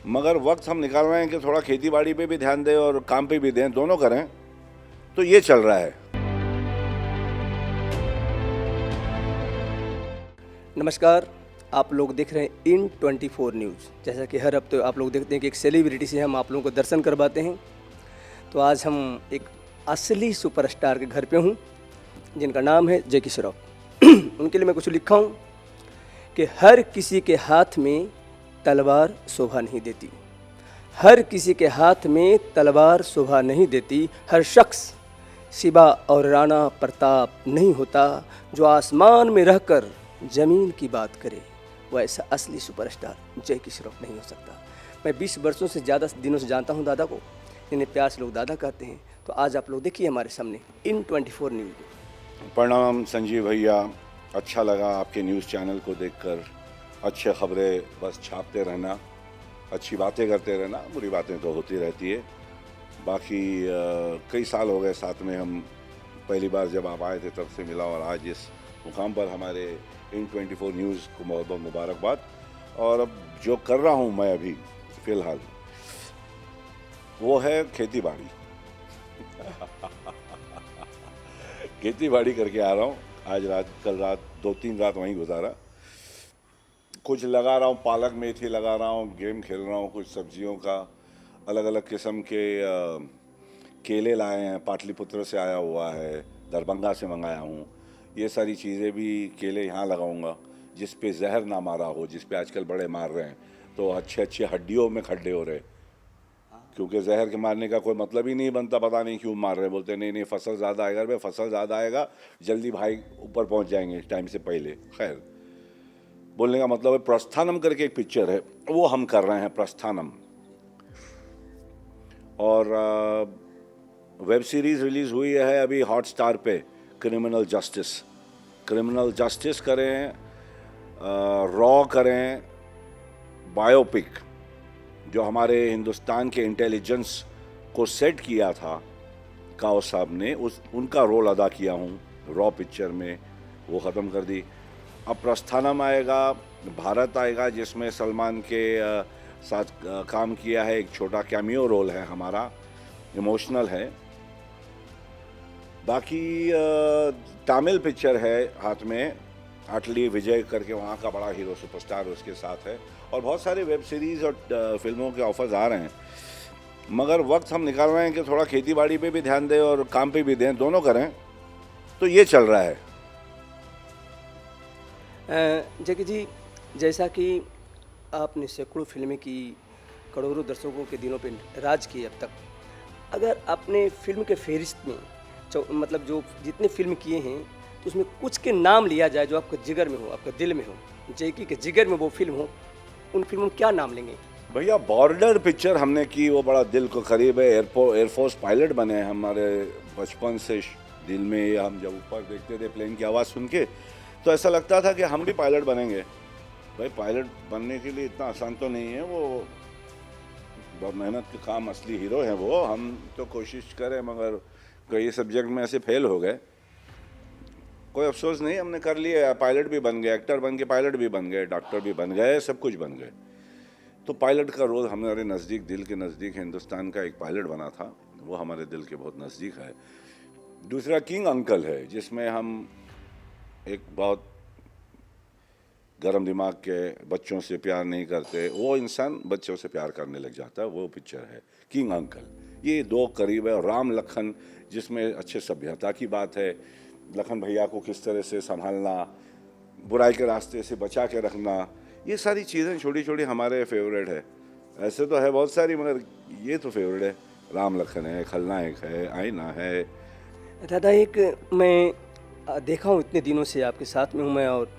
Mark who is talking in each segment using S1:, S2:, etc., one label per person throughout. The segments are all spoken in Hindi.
S1: मगर वक्त हम निकाल रहे हैं कि थोड़ा खेती बाड़ी पे भी ध्यान दें और काम पे भी दें, दोनों करें, तो ये चल रहा है।
S2: नमस्कार, आप लोग देख रहे हैं इन 24 न्यूज़। जैसा कि हर हफ्ते आप लोग देखते हैं कि एक सेलिब्रिटी से हम आप लोगों को दर्शन करवाते हैं, तो आज हम एक असली सुपरस्टार के घर पे हूँ जिनका नाम है जैकी श्रॉफ। उनके लिए मैं कुछ लिखा हूँ कि हर किसी के हाथ में तलवार शोभा नहीं देती, हर किसी के हाथ में तलवार शोभा नहीं देती, हर शख्स शिवा और राणा प्रताप नहीं होता, जो आसमान में रहकर ज़मीन की बात करे, वैसा असली सुपरस्टार जैकी श्रॉफ नहीं हो सकता। मैं 20 वर्षों से ज़्यादा दिनों से जानता हूं दादा को, इन्हें प्यार से लोग दादा कहते हैं। तो आज आप लोग देखिए हमारे सामने इन 24 न्यूज़।
S1: प्रणाम संजीव भैया, अच्छा लगा आपके न्यूज़ चैनल को देखकर। अच्छे खबरें बस छापते रहना, अच्छी बातें करते रहना, बुरी बातें तो होती रहती है। बाकी कई साल हो गए साथ में, हम पहली बार जब आप आए थे तब से मिला, और आज इस मुकाम पर हमारे इन 24 न्यूज़ को बहुत बहुत मुबारकबाद। और अब जो कर रहा हूँ मैं अभी फ़िलहाल, वो है खेती बाड़ी। खेती बाड़ी करके आ रहा हूँ। आज रात, कल रात 2-3 रात वहीं गुजारा। कुछ लगा रहा हूँ, पालक मेथी लगा रहा हूँ, गेम खेल रहा हूँ, कुछ सब्जियों का अलग अलग किस्म के केले लाए हैं, पाटलिपुत्र से आया हुआ है, दरभंगा से मंगाया हूँ। ये सारी चीज़ें भी, केले यहाँ लगाऊंगा जिस पे जहर ना मारा हो, जिस पे आजकल बड़े मार रहे हैं, तो अच्छे अच्छे हड्डियों में खड्डे हो रहे, क्योंकि जहर के मारने का कोई मतलब ही नहीं बनता, पता नहीं क्यों मार रहे। बोलते नहीं नहीं फसल ज़्यादा आएगा, भाई फसल ज़्यादा आएगा, जल्दी भाई ऊपर पहुँच जाएंगे टाइम से पहले। खैर, बोलने का मतलब है प्रस्थानम करके एक पिक्चर है, वो हम कर रहे हैं, प्रस्थानम। और वेब सीरीज़ रिलीज़ हुई है अभी हॉटस्टार पे, क्रिमिनल जस्टिस करें, रॉ करें, बायोपिक, जो हमारे हिंदुस्तान के इंटेलिजेंस को सेट किया था काओ साहब ने, उनका रोल अदा किया हूँ रॉ पिक्चर में, वो ख़त्म कर दी। अब प्रस्थानम आएगा, भारत आएगा, जिसमें सलमान के साथ काम किया है, एक छोटा कैमियो रोल है हमारा, इमोशनल है। बाकी तमिल पिक्चर है हाथ में, अटली विजय करके, वहाँ का बड़ा हीरो सुपरस्टार उसके साथ है, और बहुत सारे वेब सीरीज़ और फिल्मों के ऑफर्स आ रहे हैं। मगर वक्त हम निकाल रहे हैं कि थोड़ा खेती बाड़ी पे भी ध्यान दें और काम पे भी दें, दोनों करें, तो ये चल रहा है।
S2: जैकी जी, जैसा कि आपने सैकड़ों फिल्में की, करोड़ों दर्शकों के दिलों पे राज किए अब तक, अगर आपने फिल्म के फहरिस्त में मतलब जो जितने फिल्म किए हैं, तो उसमें कुछ के नाम लिया जाए जो आपके जिगर में हो, आपके दिल में हो, जैकी के जिगर में वो फिल्म हो, उन फिल्मों में क्या नाम लेंगे?
S1: भैया, बॉर्डर पिक्चर हमने की, वो बड़ा दिल को करीब है। एयरफोर्स पायलट बने हमारे बचपन से दिल में। हम जब ऊपर देखते थे प्लेन की आवाज़ सुन के, तो ऐसा लगता था कि हम भी पायलट बनेंगे। भाई, पायलट बनने के लिए इतना आसान तो नहीं है, वो बहुत मेहनत के काम, असली हीरो हैं वो। हम तो कोशिश करें, मगर कई सब्जेक्ट में ऐसे फेल हो गए। कोई अफसोस नहीं, हमने कर लिया, पायलट भी बन गए, एक्टर बन के पायलट भी बन गए, डॉक्टर भी बन गए, सब कुछ बन गए। तो पायलट का रोल हमारे नज़दीक, दिल के नज़दीक, हिंदुस्तान का एक पायलट बना था, वो हमारे दिल के बहुत नज़दीक है। दूसरा किंग अंकल है, जिसमें हम एक बहुत गरम दिमाग के, बच्चों से प्यार नहीं करते, वो इंसान बच्चों से प्यार करने लग जाता है, वो पिक्चर है किंग अंकल। ये दो करीब है। और राम लखन, जिसमें अच्छे सभ्यता की बात है, लखन भैया को किस तरह से संभालना, बुराई के रास्ते से बचा के रखना, ये सारी चीज़ें छोटी छोटी हमारे फेवरेट है। ऐसे तो है बहुत सारी, मगर ये तो फेवरेट है। राम लखन है, खलनायक है, आईना है।
S2: दादा, एक मैं देखा हूँ, इतने दिनों से आपके साथ में हूँ मैं, और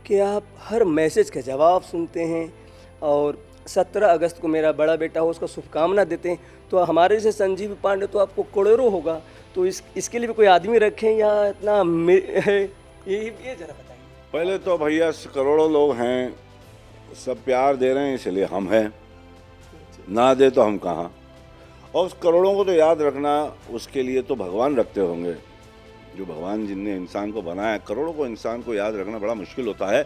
S2: कि आप हर मैसेज का जवाब सुनते हैं, और 17 अगस्त को मेरा बड़ा बेटा हो, उसका शुभकामना देते हैं। तो हमारे जैसे संजीव पांडे तो आपको करोड़ों होगा, तो इसके लिए भी कोई आदमी रखें या इतना ये ज़रा बताइए।
S1: पहले तो भैया करोड़ों लोग हैं, सब प्यार दे रहे हैं इसलिए हम हैं, ना दे तो हम कहाँ। और उस करोड़ों को तो याद रखना, उसके लिए तो भगवान रखते होंगे, जो भगवान जिनने इंसान को बनाया। करोड़ों को इंसान को याद रखना बड़ा मुश्किल होता है।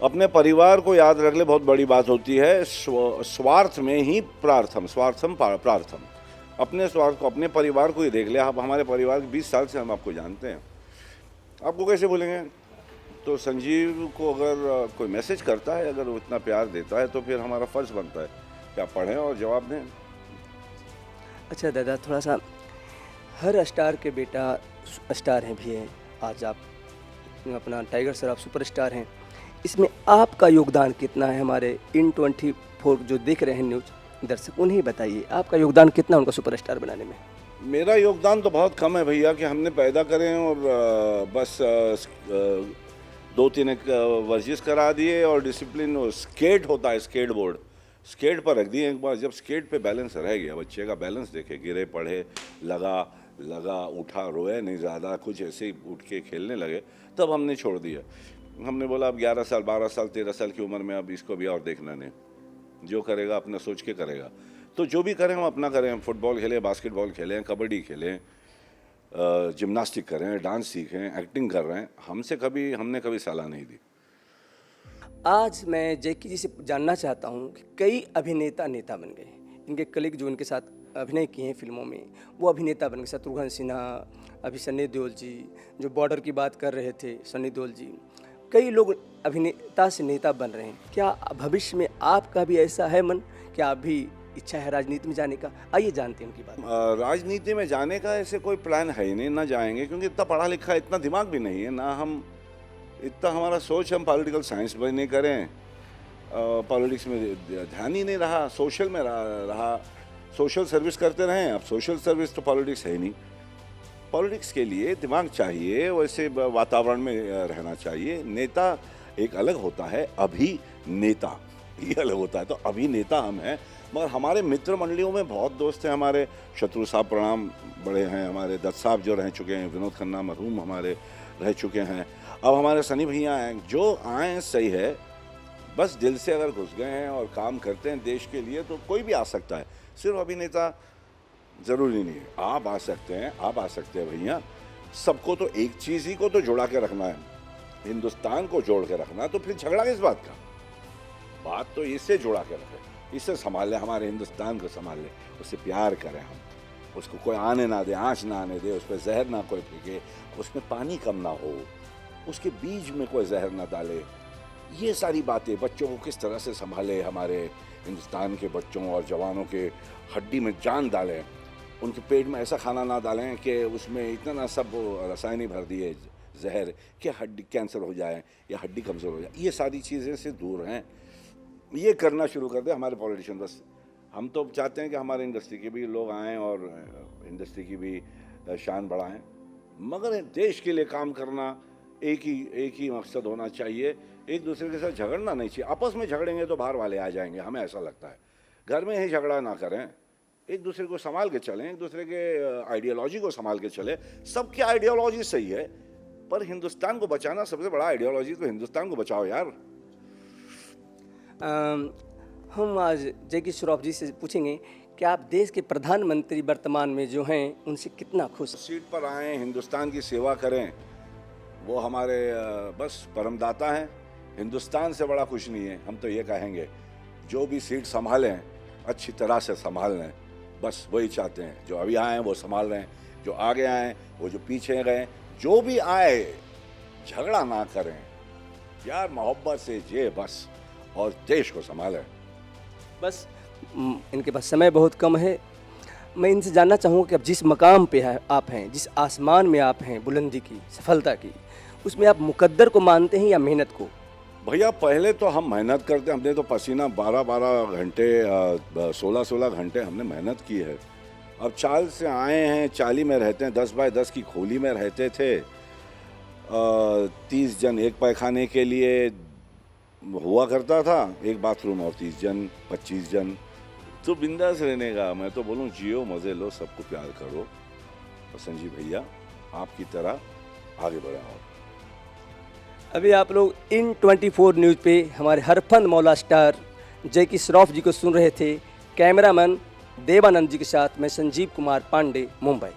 S1: अपने परिवार को याद रख ले, बहुत बड़ी बात होती है। स्वार्थ में ही प्रार्थम, स्वार्थम प्रार्थम। अपने स्वार्थ को, अपने परिवार को ही देख ले आप। हमारे परिवार के 20 साल से हम आपको जानते हैं, आपको कैसे भूलेंगे। तो संजीव को अगर कोई मैसेज करता है, अगर वो इतना प्यार देता है, तो फिर हमारा फ़र्ज़ बनता है कि आप पढ़ें और जवाब दें।
S2: अच्छा दादा, थोड़ा सा, हर स्टार के बेटा स्टार हैं भी हैं। आज आप अपना टाइगर श्रॉफ सुपरस्टार हैं, इसमें आपका योगदान कितना है? हमारे इन 24 जो देख रहे हैं न्यूज़ दर्शक, उन्हें बताइए आपका योगदान कितना उनका सुपरस्टार बनाने में।
S1: मेरा योगदान तो बहुत कम है भैया, कि हमने पैदा करें और बस 2-3 एक वर्जिश करा दिए और डिसिप्लिन, स्केट होता है, स्केट बोर्ड, स्केट पर रख दिए। एक बार जब स्केट पे बैलेंस रह गया, बच्चे का बैलेंस देखे, गिरे पड़े, लगा उठा, रोए नहीं ज़्यादा, कुछ ऐसे ही उठ के खेलने लगे, तब हमने छोड़ दिया। हमने बोला अब 11 साल 12 साल 13 साल की उम्र में अब इसको भी और देखना नहीं, जो करेगा अपना सोच के करेगा। तो जो भी करें हम अपना करें, हम फुटबॉल खेलें, बास्केटबॉल खेलें, कबड्डी खेलें, जिम्नास्टिक करें, डांस सीखें, एक्टिंग कर रहे हैं, हमने कभी सलाह नहीं दी।
S2: आज मैं जैकी जी से जानना चाहता हूँ कि कई अभिनेता नेता बन गए, इनके कलीग जो इनके साथ अभिनय किए हैं फिल्मों में, वो अभिनेता बन गए। शत्रुघ्न सिन्हा, अभी सन्नी देओल जी जो बॉर्डर की बात कर रहे थे, सन्नी देओल जी, कई लोग अभिनेता से नेता बन रहे हैं। क्या भविष्य में आपका भी ऐसा है मन कि आप भी इच्छा है राजनीति में जाने का? आइए जानते हैं उनकी बात।
S1: राजनीति में जाने का ऐसे कोई प्लान है ही नहीं, ना जाएंगे, क्योंकि इतना पढ़ा लिखा, इतना दिमाग भी नहीं है, ना हम इतना, हमारा सोच हम पॉलिटिकल साइंस भी नहीं करें, पॉलिटिक्स में ध्यान ही नहीं रहा, सोशल में रहा, सोशल सर्विस करते रहें। अब सोशल सर्विस तो पॉलिटिक्स है ही नहीं। पॉलिटिक्स के लिए दिमाग चाहिए, वैसे वातावरण में रहना चाहिए। नेता एक अलग होता है, अभिनेता ये अलग होता है। तो अभिनेता हम हैं, मगर हमारे मित्र मंडलियों में बहुत दोस्त हैं हमारे। शत्रु साहब प्रणाम बड़े हैं हमारे, दत्त साहब जो रह चुके हैं, विनोद खन्ना मरहूम हमारे रह चुके हैं, अब हमारे सनी भैया हैं। जो आए सही है, बस दिल से अगर घुस गए हैं और काम करते हैं देश के लिए, तो कोई भी आ सकता है। सिर्फ अभिनेता ज़रूरी नहीं है, आप आ सकते हैं भैया। सबको तो एक चीज़ ही को तो जोड़ा के रखना है, हिंदुस्तान को जोड़ के रखना है। तो फिर झगड़ा किस बात का? बात तो इससे जोड़ा के रखें, इससे संभाल लें, हमारे हिंदुस्तान को संभाल लें, उससे प्यार करें हम, उसको कोई आने ना दे, आँच ना आने दे, उस पर जहर ना कोई फेंके, उसमें पानी कम ना हो, उसके बीज में कोई जहर ना डाले। ये सारी बातें, बच्चों को किस तरह से संभाले, हमारे हिंदुस्तान के बच्चों और जवानों के हड्डी में जान डालें, उनके पेट में ऐसा खाना ना डालें कि उसमें इतना सब रसायन भर दिए जहर कि हड्डी कैंसर हो जाए या हड्डी कमज़ोर हो जाए। ये सारी चीज़ें से दूर हैं, ये करना शुरू कर दे हमारे पॉलिटिशियन। बस हम तो चाहते हैं कि हमारे इंडस्ट्री के भी लोग आएँ और इंडस्ट्री की भी शान बढ़ाएं, मगर देश के लिए काम करना एक ही मकसद होना चाहिए। एक दूसरे के साथ झगड़ना नहीं चाहिए। आपस में झगड़ेंगे तो बाहर वाले आ जाएंगे, हमें ऐसा लगता है। घर में ही झगड़ा ना करें, एक दूसरे को संभाल के चलें, एक दूसरे के आइडियोलॉजी को संभाल के चले। सबकी आइडियोलॉजी सही है, पर हिंदुस्तान को बचाना सबसे बड़ा आइडियोलॉजी, तो हिंदुस्तान को बचाओ यार।
S2: हम आज जैकी श्रॉफ जी से पूछेंगे कि आप देश के प्रधानमंत्री वर्तमान में जो हैं उनसे कितना खुश?
S1: सीट पर आएँ, हिंदुस्तान की सेवा करें, वो हमारे बस परमदाता हैं। हिंदुस्तान से बड़ा कुछ नहीं है। हम तो ये कहेंगे, जो भी सीट संभालें अच्छी तरह से संभाल लें, बस वही चाहते हैं। जो अभी आए हैं वो संभाल रहे हैं, जो आगे आए, वो जो पीछे गए, जो भी आए झगड़ा ना करें यार, मोहब्बत से जे बस, और देश को संभालें
S2: बस। इनके पास समय बहुत कम है। मैं इनसे जानना चाहूँगा कि अब जिस मकाम पे है आप हैं, जिस आसमान में आप हैं, बुलंदी की, सफलता की, उसमें आप मुकद्दर को मानते हैं या मेहनत को?
S1: भैया पहले तो हम मेहनत करते, हमने तो पसीना 12-12 घंटे 16-16 घंटे हमने मेहनत की है। अब चाल से आए हैं, चाली में रहते हैं, 10 बाय 10 की खोली में रहते थे। 30 जन एक पैखाने के लिए हुआ करता था, एक बाथरूम, और 30 जन 25 जन, तो बिंदास रहने का। मैं तो बोलूँ जियो, मज़े लो, सबको प्यार करो, और संजीव भैया आपकी तरह आगे बढ़ाओ।
S2: अभी आप लोग इन 24 न्यूज़ पे हमारे हरफंद मौला स्टार जैकी श्रॉफ जी को सुन रहे थे। कैमरामैन देवानंद जी के साथ मैं संजीव कुमार पांडे, मुंबई।